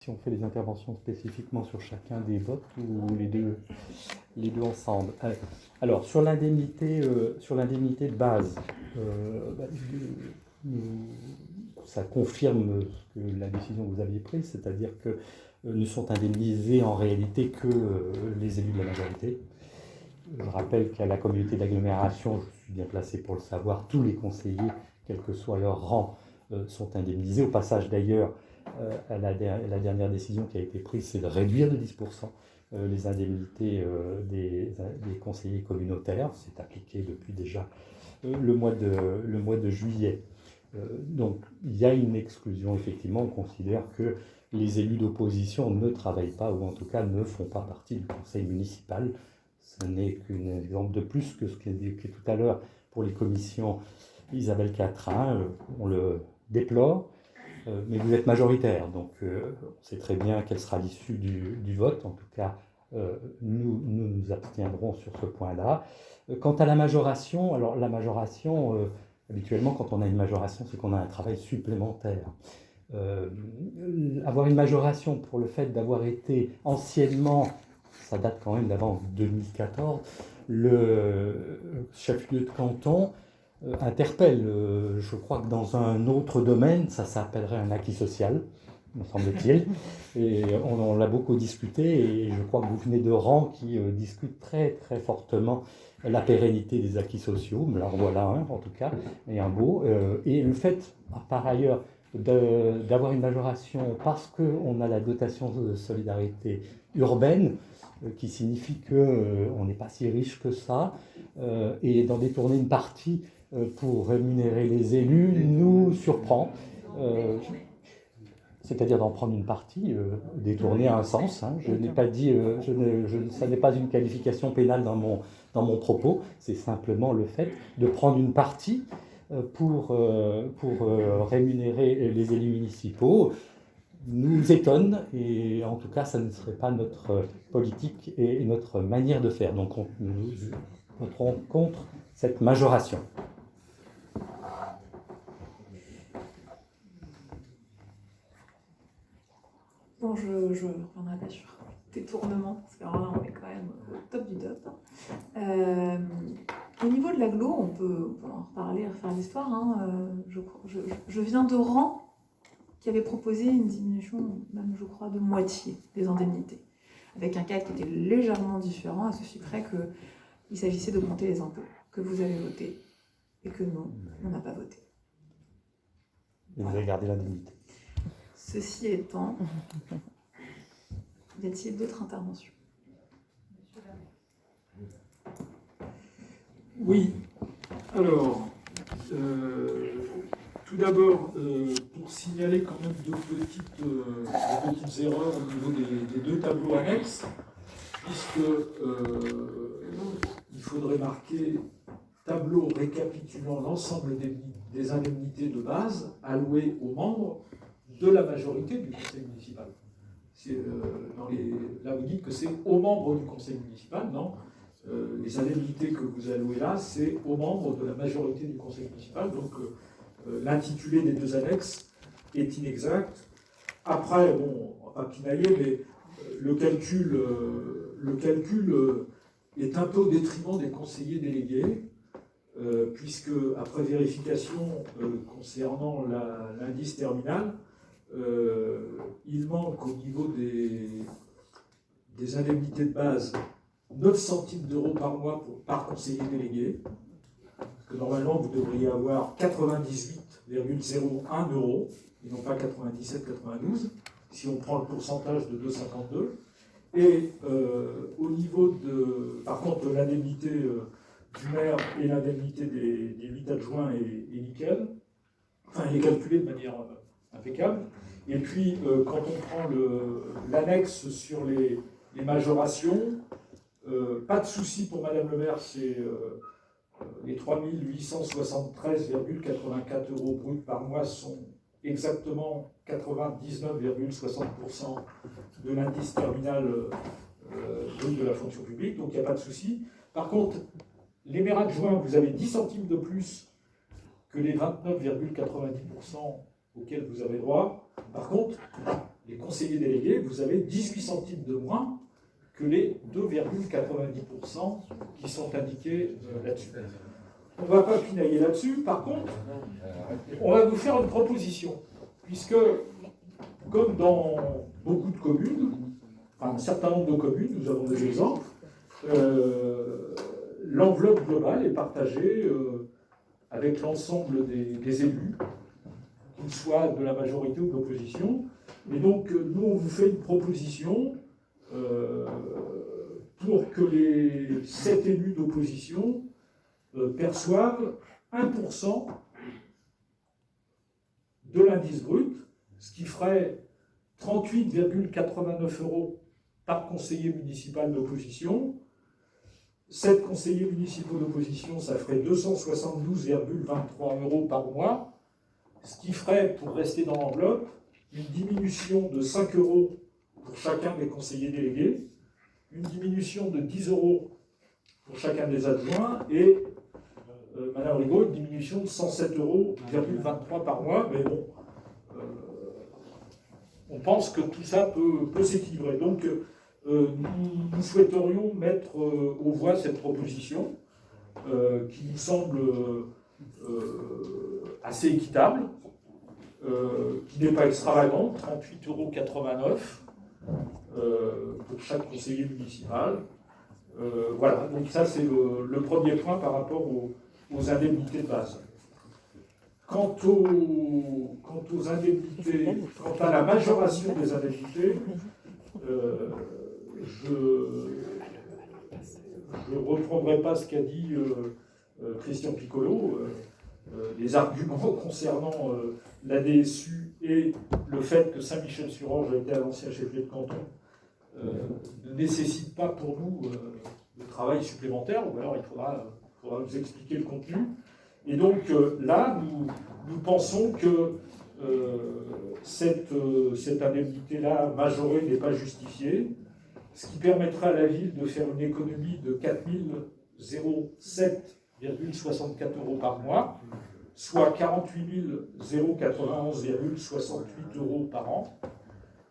Si on fait des interventions spécifiquement sur chacun des votes ou les deux ensemble. Alors, sur l'indemnité de base, ça confirme la décision que vous aviez prise, c'est-à-dire que ne sont indemnisés en réalité que les élus de la majorité. Je rappelle qu'à la communauté d'agglomération, je suis bien placé pour le savoir, tous les conseillers, quel que soit leur rang, sont indemnisés. Au passage d'ailleurs, la dernière décision qui a été prise, c'est de réduire de 10% les indemnités des conseillers communautaires. C'est appliqué depuis déjà le mois de juillet. Donc il y a une exclusion, effectivement. On considère que les élus d'opposition ne travaillent pas, ou en tout cas ne font pas partie du conseil municipal. Ce n'est qu'un exemple de plus que ce qui est dit tout à l'heure pour les commissions Isabelle Quatrin. On le déplore. Mais vous êtes majoritaire, donc on sait très bien quelle sera l'issue du vote. En tout cas, nous abstiendrons sur ce point-là. Quant à la majoration, alors la majoration, habituellement, quand on a une majoration, c'est qu'on a un travail supplémentaire. Avoir une majoration pour le fait d'avoir été anciennement, ça date quand même d'avant 2014, le chef-lieu de canton, interpelle. Je crois que dans un autre domaine, ça s'appellerait un acquis social, me semble-t-il. Et on l'a beaucoup discuté, et je crois que vous venez de rangs qui discutent très très fortement la pérennité des acquis sociaux. Mais alors voilà un, en tout cas, et un beau. Et le fait, par ailleurs, d'avoir une majoration parce qu'on a la dotation de solidarité urbaine, qui signifie qu'on n'est pas si riche que ça, et d'en détourner une partie pour rémunérer les élus nous surprend. C'est-à-dire d'en prendre une partie, détournée à un sens. Hein. Je n'ai pas dit, ça n'est pas une qualification pénale dans mon propos, c'est simplement le fait de prendre une partie pour rémunérer les élus municipaux nous étonne, et en tout cas ça ne serait pas notre politique et notre manière de faire. Donc nous voterons contre cette majoration. Bon, je reviendrai pas sur détournement, parce que là on est quand même au top du top. Au niveau de l'agglo, on peut en reparler, refaire l'histoire. Hein. Je viens de rang qui avait proposé une diminution, même je crois, de moitié des indemnités, avec un cadre qui était légèrement différent, à ceci près qu'il s'agissait d'augmenter les impôts, que vous avez voté, et que nous, on n'a pas voté. Et vous avez gardé l'indemnité. Ceci étant, y a-t-il d'autres interventions ? Oui. Alors, tout d'abord, pour signaler quand même deux petites erreurs au niveau des deux tableaux annexes, puisque il faudrait marquer tableau récapitulant l'ensemble des indemnités de base allouées aux membres de la majorité du conseil municipal. Là, vous dites que c'est aux membres du conseil municipal, non. Les indemnités que vous allouez là, c'est aux membres de la majorité du conseil municipal. Donc, l'intitulé des deux annexes est inexact. Après, bon, on va pas pinailler, mais le calcul est un peu au détriment des conseillers délégués, puisque, après vérification concernant l'indice terminal, il manque au niveau des indemnités de base 9 centimes d'euros par mois par conseiller délégué, parce que normalement vous devriez avoir 98,01 euros, et non pas 97,92, si on prend le pourcentage de 2,52. Et au niveau par contre, l'indemnité du maire et l'indemnité des 8 adjoints est nickel. Enfin, elle est calculée de manière impeccable. Et puis, quand on prend l'annexe sur les majorations, pas de souci pour Madame le maire, c'est les 3 873,84 euros bruts par mois sont exactement 99,60% de l'indice terminal brut de la fonction publique, donc il n'y a pas de souci. Par contre, les maires adjoints, vous avez 10 centimes de plus que les 29,90% auxquels vous avez droit. Par contre, les conseillers délégués, vous avez 18 centimes de moins que les 2,90% qui sont indiqués là-dessus. On ne va pas pinailler là-dessus. Par contre, on va vous faire une proposition, puisque, comme dans beaucoup de communes, enfin, un certain nombre de communes, nous avons des exemples, l'enveloppe globale est partagée avec l'ensemble des élus, qu'ils soient de la majorité ou de l'opposition. Et donc, nous, on vous fait une proposition pour que les 7 élus d'opposition perçoivent 1% de l'indice brut, ce qui ferait 38,89 € par conseiller municipal d'opposition. 7 conseillers municipaux d'opposition, ça ferait 272,23 € par mois, ce qui ferait, pour rester dans l'enveloppe, une diminution de 5 € pour chacun des conseillers délégués, une diminution de 10 € pour chacun des adjoints et, Madame Rigaud, une diminution de 107,23 € par mois. Mais bon, on pense que tout ça peut s'équilibrer. Donc, nous souhaiterions mettre aux voix cette proposition qui nous semble assez équitable, qui n'est pas extravagante, 38,89 € pour chaque conseiller municipal. Voilà, donc ça c'est le premier point par rapport aux indemnités de base. Quant aux indemnités, quant à la majoration des indemnités, je ne reprendrai pas ce qu'a dit Christian Piccolo. Les arguments concernant la DSU et le fait que Saint-Michel-sur-Orge a été un ancien chef-lieu de canton ne nécessitent pas pour nous de travail supplémentaire, ou alors il faudra nous expliquer le contenu. Et donc là, nous pensons que cette indemnité-là majorée n'est pas justifiée, ce qui permettrait à la ville de faire une économie de 4 007,64 € par mois, soit 48 091,68 € par an.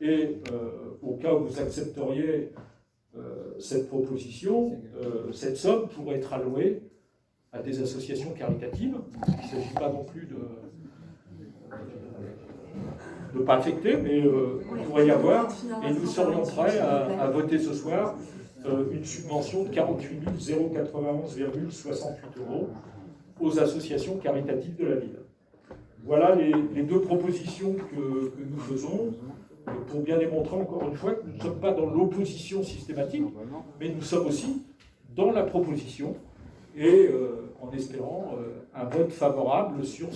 Et au cas où vous accepteriez cette proposition, cette somme pourrait être allouée à des associations caritatives. Il ne s'agit pas non plus de ne pas affecter, mais il pourrait y avoir, et nous serions prêts à voter ce soir une subvention de 48 091,68 € aux associations caritatives de la ville. Voilà les deux propositions que nous faisons, pour bien démontrer encore une fois que nous ne sommes pas dans l'opposition systématique, mais nous sommes aussi dans la proposition, et en espérant un vote favorable sur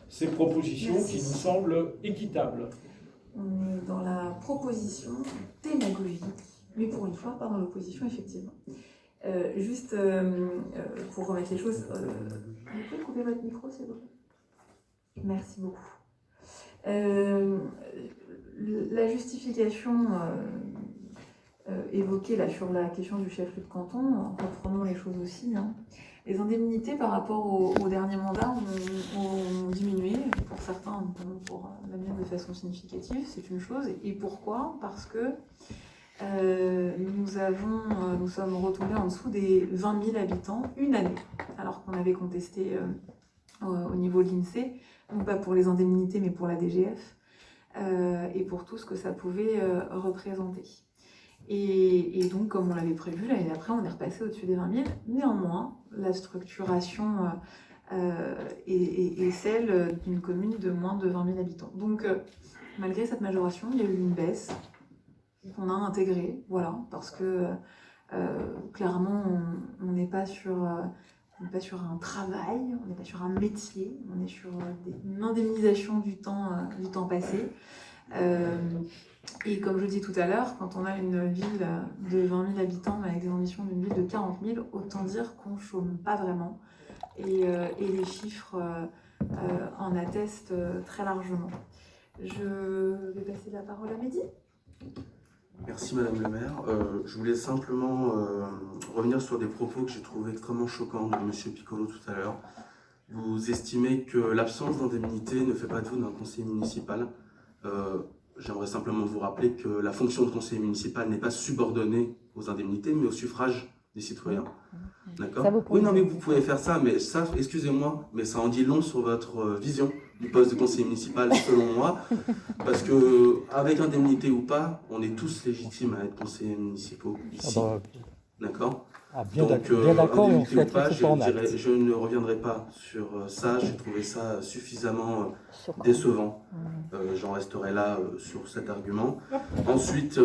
ces propositions qui nous semblent équitables. On est dans la proposition pédagogique, mais pour une fois, pas dans l'opposition, effectivement. Juste pour remettre les choses, vous pouvez couper votre micro, s'il vous plaît? Merci beaucoup. La justification évoquée là sur la question du chef-lieu de canton, reprenons les choses aussi. Hein. Les indemnités par rapport au dernier mandat ont diminué, pour certains, notamment pour la mienne de façon significative, c'est une chose. Et pourquoi? Parce que nous sommes retombés en dessous des 20 000 habitants une année, alors qu'on avait contesté au niveau de l'INSEE, non pas pour les indemnités, mais pour la DGF, et pour tout ce que ça pouvait représenter. Et donc, comme on l'avait prévu, l'année d'après, on est repassé au-dessus des 20 000. Néanmoins, la structuration est celle d'une commune de moins de 20 000 habitants. Donc, malgré cette majoration, il y a eu une baisse qu'on a intégrée, voilà, parce que clairement, on n'est pas sur un travail, on n'est pas sur un métier, on est sur une indemnisation du temps passé. Et comme je dis tout à l'heure, quand on a une ville de 20 000 habitants mais avec des ambitions d'une ville de 40 000, autant dire qu'on ne chôme pas vraiment. Et les chiffres en attestent très largement. Je vais passer la parole à Mehdi. Merci Madame le maire. Je voulais simplement revenir sur des propos que j'ai trouvés extrêmement choquants de Monsieur Piccolo tout à l'heure. Vous estimez que l'absence d'indemnité ne fait pas de vous d'un conseiller municipal. j'aimerais simplement vous rappeler que la fonction de conseiller municipal n'est pas subordonnée aux indemnités, mais au suffrage des citoyens. D'accord ? Oui, non, mais vous pouvez faire ça, mais ça, excusez-moi, mais ça en dit long sur votre vision du poste de conseiller municipal, selon moi, parce que avec indemnité ou pas, on est tous légitimes à être conseillers municipaux ici. D'accord ? Bien Donc, d'accord, et on indemnité ou souhaiterait pas, que ce soit en acte. je ne reviendrai pas sur ça. J'ai trouvé ça suffisamment décevant. J'en resterai là sur cet argument. Ensuite,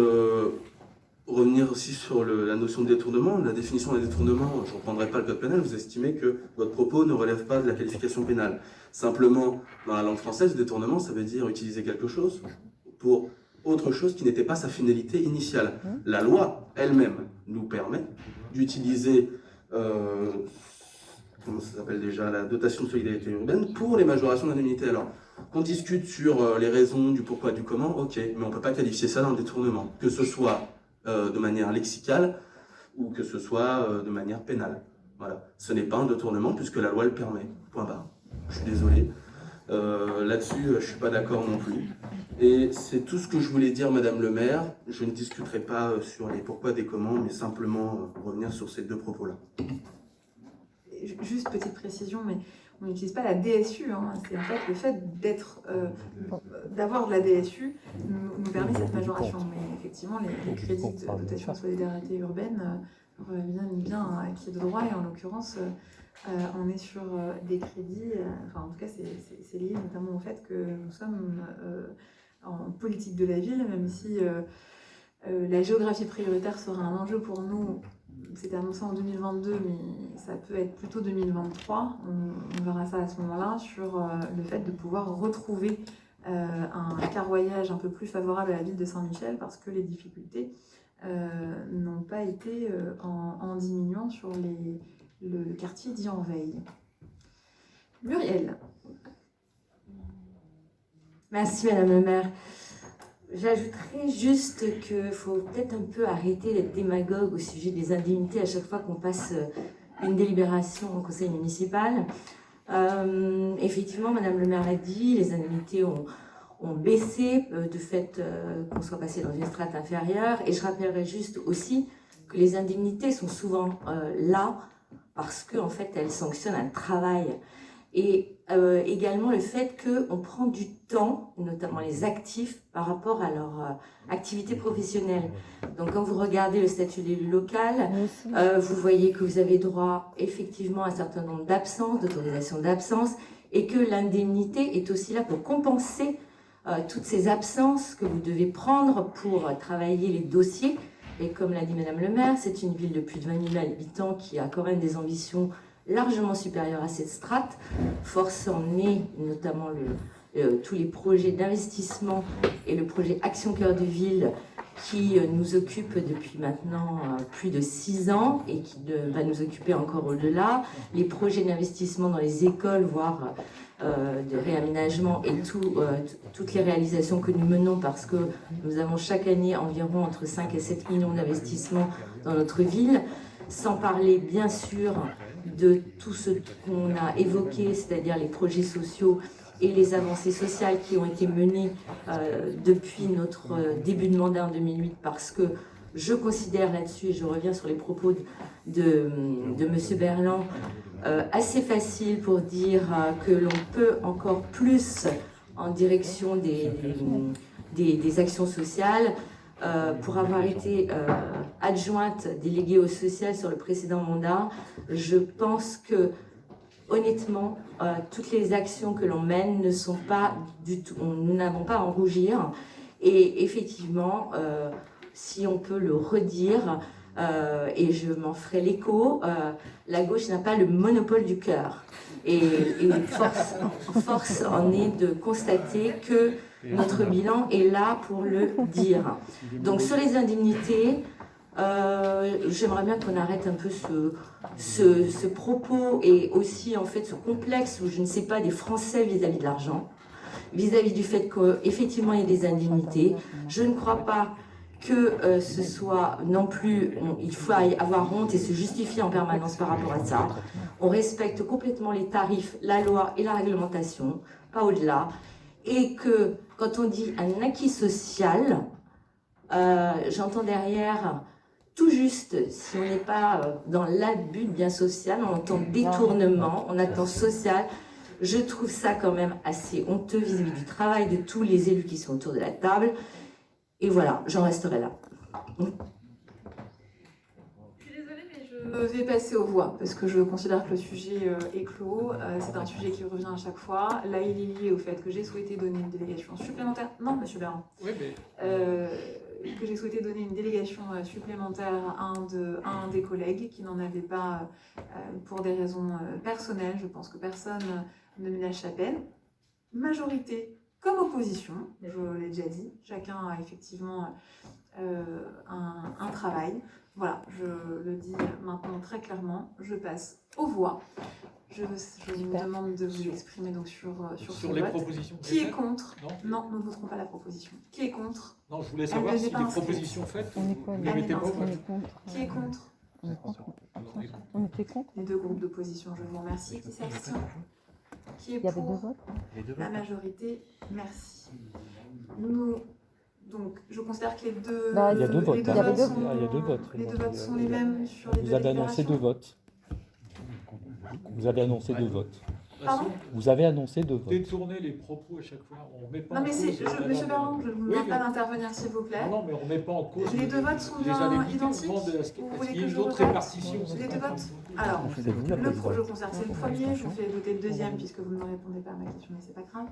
revenir aussi sur la notion de détournement, la définition d'un détournement. Je ne reprendrai pas le code pénal. Vous estimez que votre propos ne relève pas de la qualification pénale. Simplement, dans la langue française, détournement, ça veut dire utiliser quelque chose pour autre chose qui n'était pas sa finalité initiale. La loi elle-même nous permet d'utiliser, comment ça s'appelle déjà, la dotation de solidarité urbaine pour les majorations d'indemnité. Alors, qu'on discute sur les raisons, du pourquoi, du comment, ok, mais on ne peut pas qualifier ça d'un détournement, que ce soit de manière lexicale ou que ce soit de manière pénale. Voilà, ce n'est pas un détournement puisque la loi le permet. Point barre. Je suis désolé. Là-dessus, je ne suis pas d'accord non plus. Et c'est tout ce que je voulais dire, Madame le maire. Je ne discuterai pas sur les pourquoi des comment, mais simplement revenir sur ces deux propos-là. Juste petite précision, mais on n'utilise pas la DSU. Hein. C'est en fait le fait d'avoir de la DSU nous permet cette majoration. Mais effectivement, les crédits de dotation de solidarité urbaine reviennent bien à qui de droit, et en l'occurrence, on est sur des crédits, enfin en tout cas c'est lié notamment au fait que nous sommes en politique de la ville, même si la géographie prioritaire sera un enjeu pour nous. C'était annoncé en 2022, mais ça peut être plutôt 2023. On verra ça à ce moment-là, sur le fait de pouvoir retrouver un carroyage un peu plus favorable à la ville de Saint-Michel, parce que les difficultés n'ont pas été en diminuant sur le quartier dit en veille. Muriel. Merci Madame le maire. J'ajouterais juste qu'il faut peut-être un peu arrêter d'être démagogue au sujet des indemnités à chaque fois qu'on passe une délibération au conseil municipal. Effectivement, Madame le maire l'a dit, les indemnités ont baissé de fait qu'on soit passé dans une strate inférieure. Et je rappellerai juste aussi que les indemnités sont souvent là parce qu'en fait, elles sanctionnent un travail. Et également le fait qu'on prend du temps, notamment les actifs, par rapport à leur activité professionnelle. Donc quand vous regardez le statut d'élu local, vous voyez que vous avez droit effectivement à un certain nombre d'absences, d'autorisations d'absence, et que l'indemnité est aussi là pour compenser toutes ces absences que vous devez prendre pour travailler les dossiers. Et comme l'a dit Madame le maire, c'est une ville de plus de 20 000 habitants qui a quand même des ambitions largement supérieure à cette strate. Force en est notamment tous les projets d'investissement et le projet Action Cœur de Ville qui nous occupe depuis maintenant plus de 6 ans et qui va nous occuper encore au-delà. Les projets d'investissement dans les écoles, voire de réaménagement et toutes les réalisations que nous menons, parce que nous avons chaque année environ entre 5 et 7 millions d'investissements dans notre ville, sans parler bien sûr de tout ce qu'on a évoqué, c'est-à-dire les projets sociaux et les avancées sociales qui ont été menées depuis notre début de mandat en 2008, parce que je considère là-dessus, et je reviens sur les propos de M. Berland, assez facile pour dire que l'on peut encore plus en direction des actions sociales. Pour avoir été adjointe déléguée au social sur le précédent mandat, je pense que, honnêtement, toutes les actions que l'on mène ne sont pas du tout, nous n'avons pas à en rougir. Et effectivement, si on peut le redire, et je m'en ferai l'écho, la gauche n'a pas le monopole du cœur. Et force en est de constater que notre bilan est là pour le dire. Donc sur les indemnités, j'aimerais bien qu'on arrête un peu ce propos et aussi en fait ce complexe où je ne sais pas des Français vis-à-vis de l'argent, vis-à-vis du fait qu'effectivement il y a des indemnités. Je ne crois pas que ce soit non plus, il faut avoir honte et se justifier en permanence par rapport à ça. On respecte complètement les tarifs, la loi et la réglementation, pas au-delà, et que Quand on dit un acquis social, j'entends derrière tout juste, si on n'est pas dans l'abus de bien social, on entend détournement, on attend social. Je trouve ça quand même assez honteux vis-à-vis du travail de tous les élus qui sont autour de la table. Et voilà, j'en resterai là. Je suis désolée, mais je vais passer aux voix, parce que je considère que le sujet est clos. C'est un sujet qui revient à chaque fois. Là, il est lié au fait que j'ai souhaité donner une délégation supplémentaire. Non, monsieur Berrand. Oui, mais Que j'ai souhaité donner une délégation supplémentaire à un des collègues qui n'en avait pas pour des raisons personnelles. Je pense que personne ne ménage sa peine. Majorité comme opposition, je l'ai déjà dit, chacun a effectivement un travail. Voilà, je le dis maintenant très clairement, je passe aux voix. Je vous demande de vous exprimer donc sur ce les vote. propositions. Qui est contre? Non, nous ne voterons pas la proposition. Qui est contre? non, je voulais savoir si les propositions faites, On est quoi, vous les mettez pas. on est contre. Qui est contre? On est contre. On était contre. Les deux groupes d'opposition, je vous remercie. Qui s'abstient? Qui est Il y avait deux pour? votes. La majorité, merci. Nous, donc, je considère que les deux, Bah, Il y a deux votes. Il y avait deux. sont, Il y a deux votes. les deux votes sont les mêmes sur les Vous deux avez annoncé deux délibérations. votes. Vous avez annoncé deux votes. Pardon? Vous avez annoncé deux votes. Détourner les propos à chaque fois, on met pas Non en mais cause. monsieur Berrand, je ne vous Oui, demande mais- pas d'intervenir s'il vous plaît. Non, mais on met pas en cause. Les deux votes sont les bien indemnités, identiques. on demande à ce Vous qu'il voulez y ait que une je autre répète répartition. les deux votes? Alors, C'est vous la je présidente. considère que c'est le premier, je vous fais voter le deuxième puisque vous ne me répondez pas à ma question, mais c'est pas grave.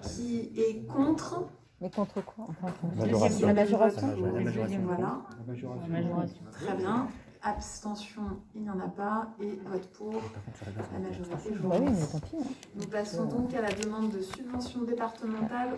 Qui est contre? Mais contre quoi? Majoration. La majoration. La majoration. Voilà, La majoration. très bien. Abstention, il n'y en a pas. Et vote pour la majorité, je vous Bah oui, mais remercie. tant pis. Hein. Nous passons donc à la demande de subvention départementale